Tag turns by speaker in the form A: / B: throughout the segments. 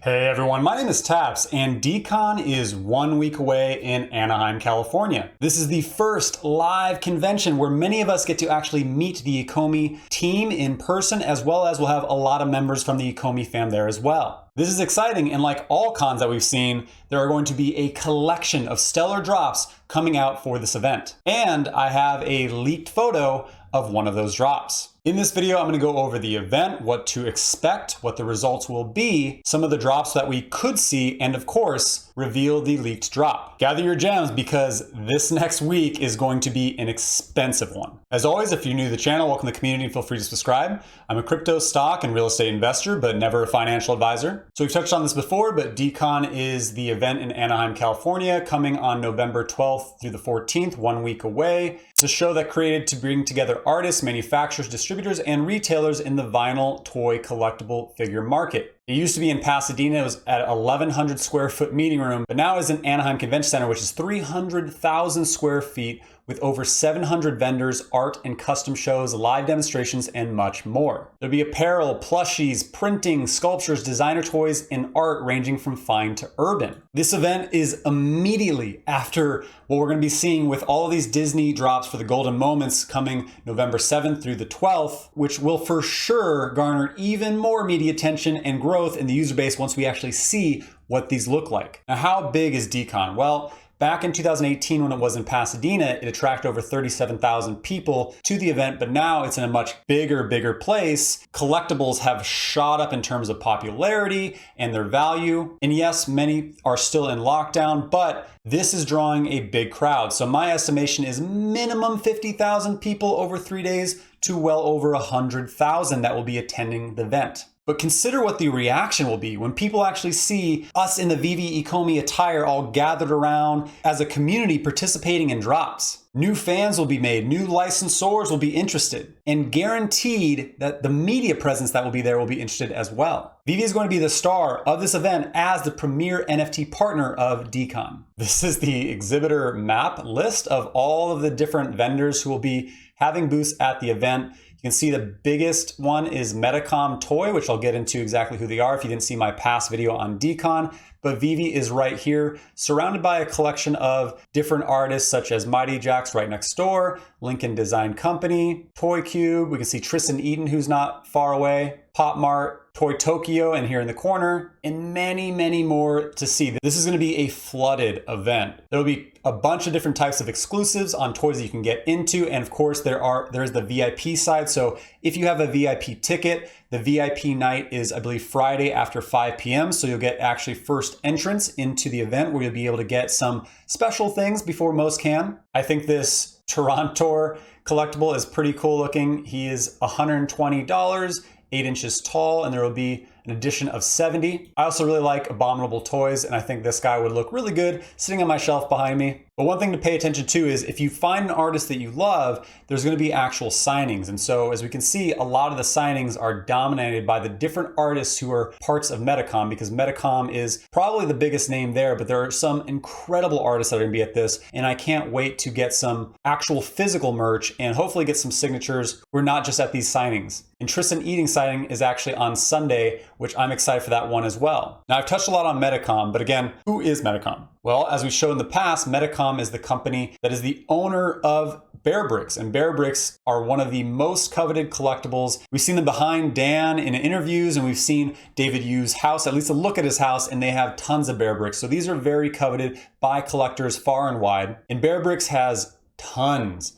A: Hey everyone, my name is Taps, and Dcon is 1 week away in Anaheim, California. This is the first live convention where many of us get to actually meet the Ecomi team in person, as well as we'll have a lot of members from the EcomiFam there as well. This is exciting, and like all cons that we've seen, there are going to be a collection of stellar drops coming out for this event. And I have a leaked photo of one of those drops. In this video, I'm going to go over the event, what to expect, what the results will be, some of the drops that we could see, and of course, reveal the leaked drop. Gather your gems because this next week is going to be an expensive one. As always, if you're new to the channel, welcome to the community and feel free to subscribe. I'm a crypto, stock, and real estate investor, but never a financial advisor. So we've touched on this before, but Dcon is the event in Anaheim, California, coming on November 12th through the 14th, 1 week away. It's a show that created to bring together artists, manufacturers, distributors, and retailers in the vinyl toy collectible figure market. It used to be in Pasadena. It was at 1,100 square foot meeting room, but now is in Anaheim Convention Center, which is 300,000 square feet with over 700 vendors, art and custom shows, live demonstrations, and much more. There'll be apparel, plushies, printing, sculptures, designer toys, and art ranging from fine to urban. This event is immediately after what we're going to be seeing with all of these Disney drops for the Golden Moments coming November 7th through the 12th, which will for sure garner even more media attention and growth in the user base once we actually see what these look like. Now, how big is Dcon? Well, back in 2018, when it was in Pasadena, it attracted over 37,000 people to the event, but now it's in a much bigger place. Collectibles have shot up in terms of popularity and their value. And yes, many are still in lockdown, but this is drawing a big crowd. So my estimation is minimum 50,000 people over 3 days to well over 100,000 that will be attending the event. But consider what the reaction will be when people actually see us in the Veve Ecomi attire all gathered around as a community participating in drops. New fans will be made, new licensors will be interested, and guaranteed that the media presence that will be there will be interested as well. Veve is going to be the star of this event as the premier NFT partner of Dcon. This is the exhibitor map list of all of the different vendors who will be having booths at the event. You can see the biggest one is Metacom Toy, which I'll get into exactly who they are if you didn't see my past video on Dcon. But Veve is right here, surrounded by a collection of different artists such as Mighty Jack's right next door, Lincoln Design Company, Toy Cube. We can see Tristan Eaton, who's not far away, Pop Mart, Toy Tokyo, and here in the corner, and many more to see. This is going to be a flooded event. There'll be a bunch of different types of exclusives on toys that you can get into, and of course there's the VIP side. So if you have a VIP ticket, the VIP night is, I believe, Friday after 5 p.m. So you'll get actually first entrance into the event where you'll be able to get some special things before most can. I think this Toronto collectible is pretty cool looking. He is $120. 8 inches tall, and there will be an edition of 70. I also really like Abominable Toys, and I think this guy would look really good sitting on my shelf behind me. But one thing to pay attention to is if you find an artist that you love, there's going to be actual signings. And so as we can see, a lot of the signings are dominated by the different artists who are parts of Metacom, because Metacom is probably the biggest name there, but there are some incredible artists that are going to be at this. And I can't wait to get some actual physical merch and hopefully get some signatures. We're not just at these signings. And Tristan Eating signing is actually on Sunday, which I'm excited for that one as well. Now, I've touched a lot on Metacom, but again, who is Metacom? Well, as we showed in the past, Metacom is the company that is the owner of Bear Bricks, and Bear Bricks are one of the most coveted collectibles. We've seen them behind Dan in interviews, and we've seen David Yu's house, at least a look at his house, and they have tons of Bear Bricks. So these are very coveted by collectors far and wide. And Bear Bricks has tons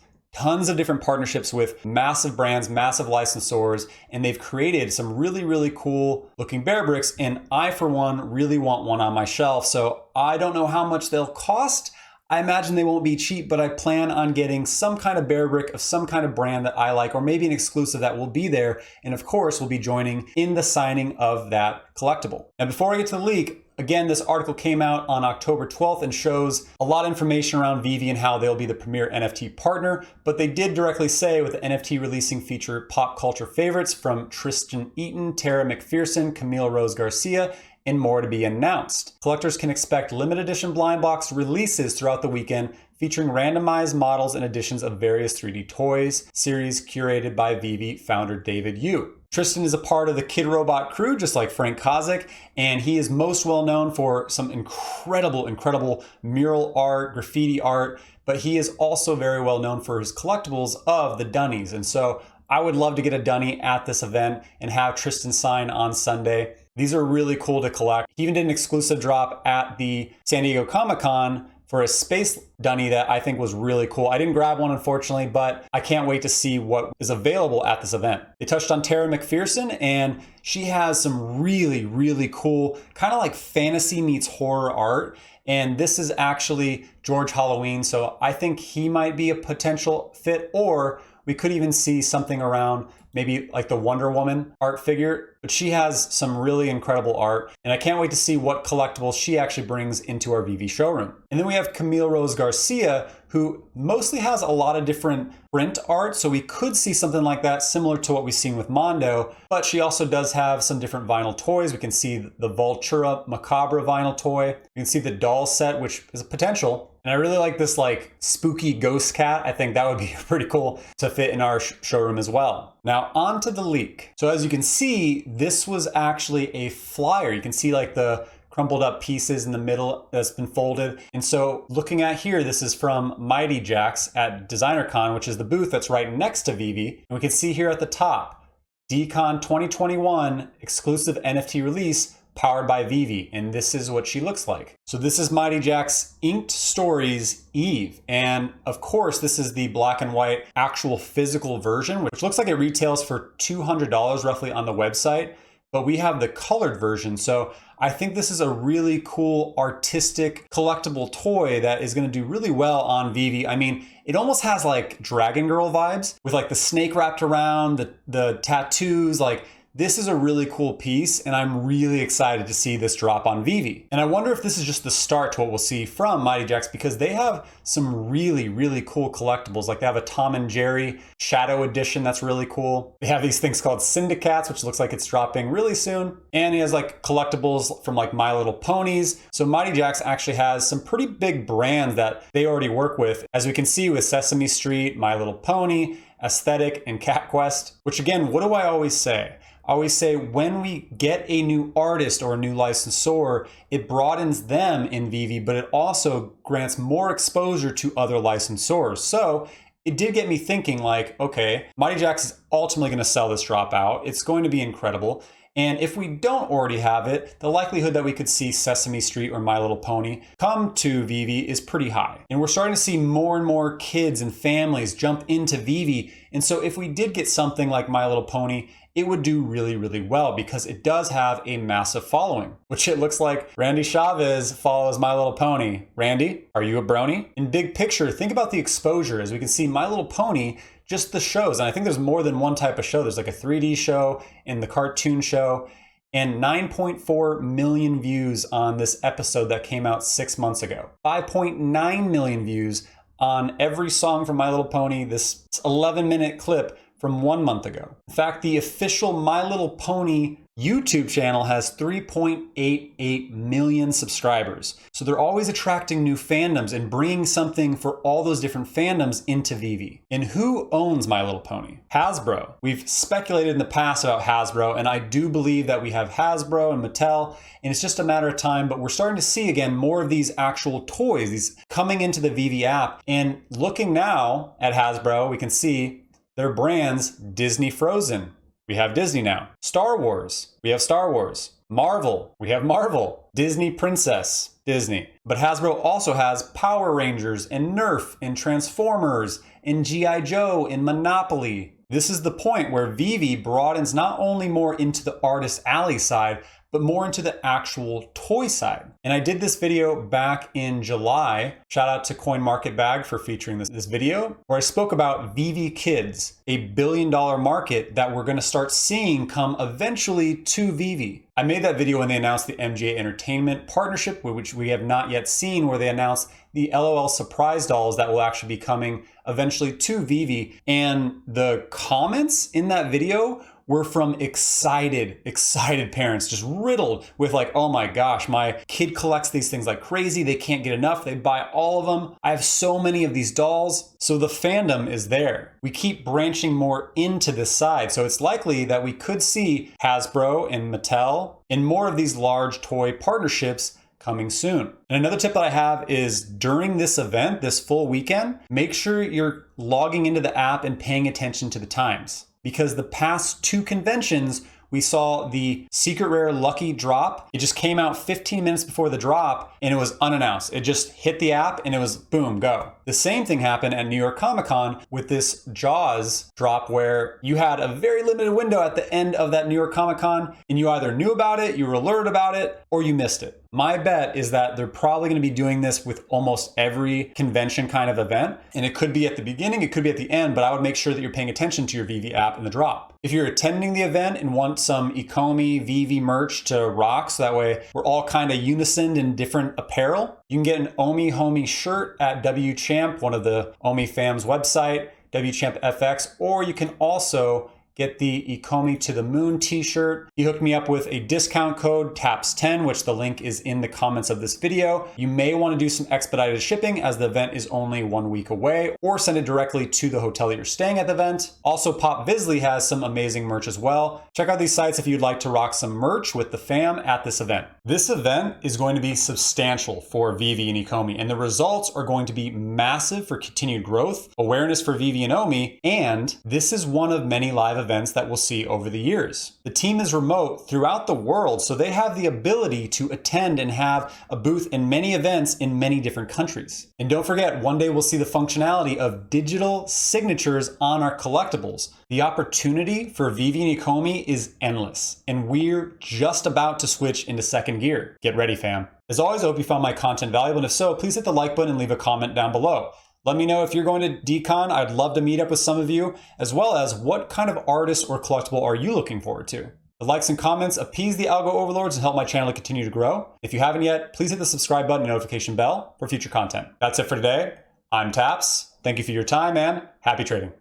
A: of different partnerships with massive brands, massive licensors, and they've created some really cool looking Bear Bricks. And I, for one, really want one on my shelf. So I don't know how much they'll cost. I imagine they won't be cheap, but I plan on getting some kind of Bear Brick of some kind of brand that I like, or maybe an exclusive that will be there. And of course, we'll be joining in the signing of that collectible. And before I get to the leak, again, this article came out on October 12th and shows a lot of information around Veve and how they'll be the premier NFT partner, but they did directly say with the NFT releasing feature pop culture favorites from Tristan Eaton, Tara McPherson, Camille Rose Garcia, and more to be announced. Collectors can expect limited edition blind box releases throughout the weekend, featuring randomized models and editions of various 3D toys, series curated by Veve founder David Yu. Tristan is a part of the Kid Robot crew, just like Frank Kozik, and he is most well known for some incredible mural art, graffiti art, but he is also very well known for his collectibles of the Dunnies. And so I would love to get a Dunny at this event and have Tristan sign on Sunday. These are really cool to collect. He even did an exclusive drop at the San Diego Comic-Con for a space Dunny that I think was really cool. I didn't grab one, unfortunately, but I can't wait to see what is available at this event. They touched on Tara McPherson, and she has some really cool, kind of like fantasy meets horror art. And this is actually George Halloween, so I think he might be a potential fit, or we could even see something around maybe like the Wonder Woman art figure, but she has some really incredible art, and I can't wait to see what collectibles she actually brings into our Veve showroom. And then we have Camille Rose Garcia, who mostly has a lot of different print art, so we could see something like that similar to what we've seen with Mondo, but she also does have some different vinyl toys. We can see the Vultura Macabre vinyl toy. You can see the doll set, which is a potential. And I really like this like spooky ghost cat. I think that would be pretty cool to fit in our showroom as well. Now on to the leak. So as you can see, this was actually a flyer. You can see like the crumpled up pieces in the middle that's been folded. And so looking at here, this is from Mighty Jacks at Designer-Con, which is the booth that's right next to Veve. And we can see here at the top, Dcon 2021 exclusive NFT release powered by Veve, and this is what she looks like. So this is Mighty Jack's Inked Stories Eve, and of course this is the black and white actual physical version, which looks like it retails for $200 roughly on the website, but we have the colored version. So I think this is a really cool artistic collectible toy that is going to do really well on Veve. I mean, it almost has like Dragon Girl vibes with like the snake wrapped around, the tattoos. Like, this is a really cool piece, and I'm really excited to see this drop on Veve. And I wonder if this is just the start to what we'll see from Mighty Jacks, because they have some really cool collectibles. Like they have a Tom and Jerry Shadow Edition that's really cool. They have these things called Syndicats, which looks like it's dropping really soon. And he has like collectibles from like My Little Ponies. So Mighty Jacks actually has some pretty big brands that they already work with, as we can see with Sesame Street, My Little Pony, Aesthetic, and Cat Quest. Which again, what do I always say? I always say when we get a new artist or a new licensor, it broadens them in Veve, but it also grants more exposure to other licensors. So it did get me thinking like, okay, Mighty Jacks is ultimately going to sell this drop out. It's going to be incredible. And if we don't already have it, the likelihood that we could see Sesame Street or My Little Pony come to Veve is pretty high. And we're starting to see more and more kids and families jump into Veve. And so if we did get something like My Little Pony, it would do really well because it does have a massive following, which it looks like Randy Chavez follows My Little Pony. Randy, are you a brony? In big picture, think about the exposure. As we can see, My Little Pony, just the shows, and I think there's more than one type of show. There's like a 3D show and the cartoon show, and 9.4 million views on this episode that came out 6 months ago. 5.9 million views on every song from My Little Pony, this 11-minute clip from 1 month ago. In fact, the official My Little Pony YouTube channel has 3.88 million subscribers. So they're always attracting new fandoms and bringing something for all those different fandoms into Veve. And who owns My Little Pony? Hasbro. We've speculated in the past about Hasbro, and I do believe that we have Hasbro and Mattel, and it's just a matter of time, but we're starting to see again more of these actual toys, these coming into the Veve app. And looking now at Hasbro, we can see their brands: Disney Frozen, we have Disney now. Star Wars, we have Star Wars. Marvel, we have Marvel. Disney Princess, Disney. But Hasbro also has Power Rangers and Nerf and Transformers and G.I. Joe and Monopoly. This is the point where Veve broadens not only more into the artist alley side, but more into the actual toy side. And I did this video back in July. Shout out to CoinMarketBag for featuring this video, where I spoke about VeveKids, $1 billion market that we're gonna start seeing come eventually to Veve. I made that video when they announced the MGA Entertainment partnership, which we have not yet seen, where they announced the LOL surprise dolls that will actually be coming eventually to Veve. And the comments in that video were from excited parents, just riddled with like, oh my gosh, my kid collects these things like crazy. They can't get enough. They buy all of them. I have so many of these dolls. So the fandom is there. We keep branching more into this side. So it's likely that we could see Hasbro and Mattel and more of these large toy partnerships coming soon. And another tip that I have is during this event, this full weekend, make sure you're logging into the app and paying attention to the times. Because the past 2 conventions, we saw the secret rare lucky drop. It just came out 15 minutes before the drop and it was unannounced. It just hit the app and it was boom, go. The same thing happened at New York Comic Con with this Jaws drop where you had a very limited window at the end of that New York Comic Con and you either knew about it, you were alerted about it, or you missed it. My bet is that they're probably going to be doing this with almost every convention kind of event. And it could be at the beginning, it could be at the end, but I would make sure that you're paying attention to your Veve app in the drop. If you're attending the event and want some Ecomi Veve merch to rock, so that way we're all kind of unison in different apparel, you can get an OMI homie shirt at WChamp, one of the OMIFam's website, WChamp FX, or you can also get the Ecomi to the Moon t-shirt. He hooked me up with a discount code TAPS10, which the link is in the comments of this video. You may want to do some expedited shipping as the event is only 1 week away, or send it directly to the hotel that you're staying at the event. Also, Pop Visley has some amazing merch as well. Check out these sites if you'd like to rock some merch with the fam at this event. This event is going to be substantial for Veve and Ecomi, and the results are going to be massive for continued growth, awareness for Veve and OMI, and this is one of many live events that we'll see over the years. The team is remote throughout the world, so they have the ability to attend and have a booth in many events in many different countries. And don't forget, one day we'll see the functionality of digital signatures on our collectibles. The opportunity for Veve and Ecomi is endless, and we're just about to switch into second gear. Get ready, fam. As always, I hope you found my content valuable, and if so, please hit the like button and leave a comment down below. Let me know if you're going to Dcon. I'd love to meet up with some of you, as well as what kind of artist or collectible are you looking forward to? The likes and comments appease the algo overlords and help my channel to continue to grow. If you haven't yet, please hit the subscribe button and notification bell for future content. That's it for today. I'm Taps. Thank you for your time and happy trading.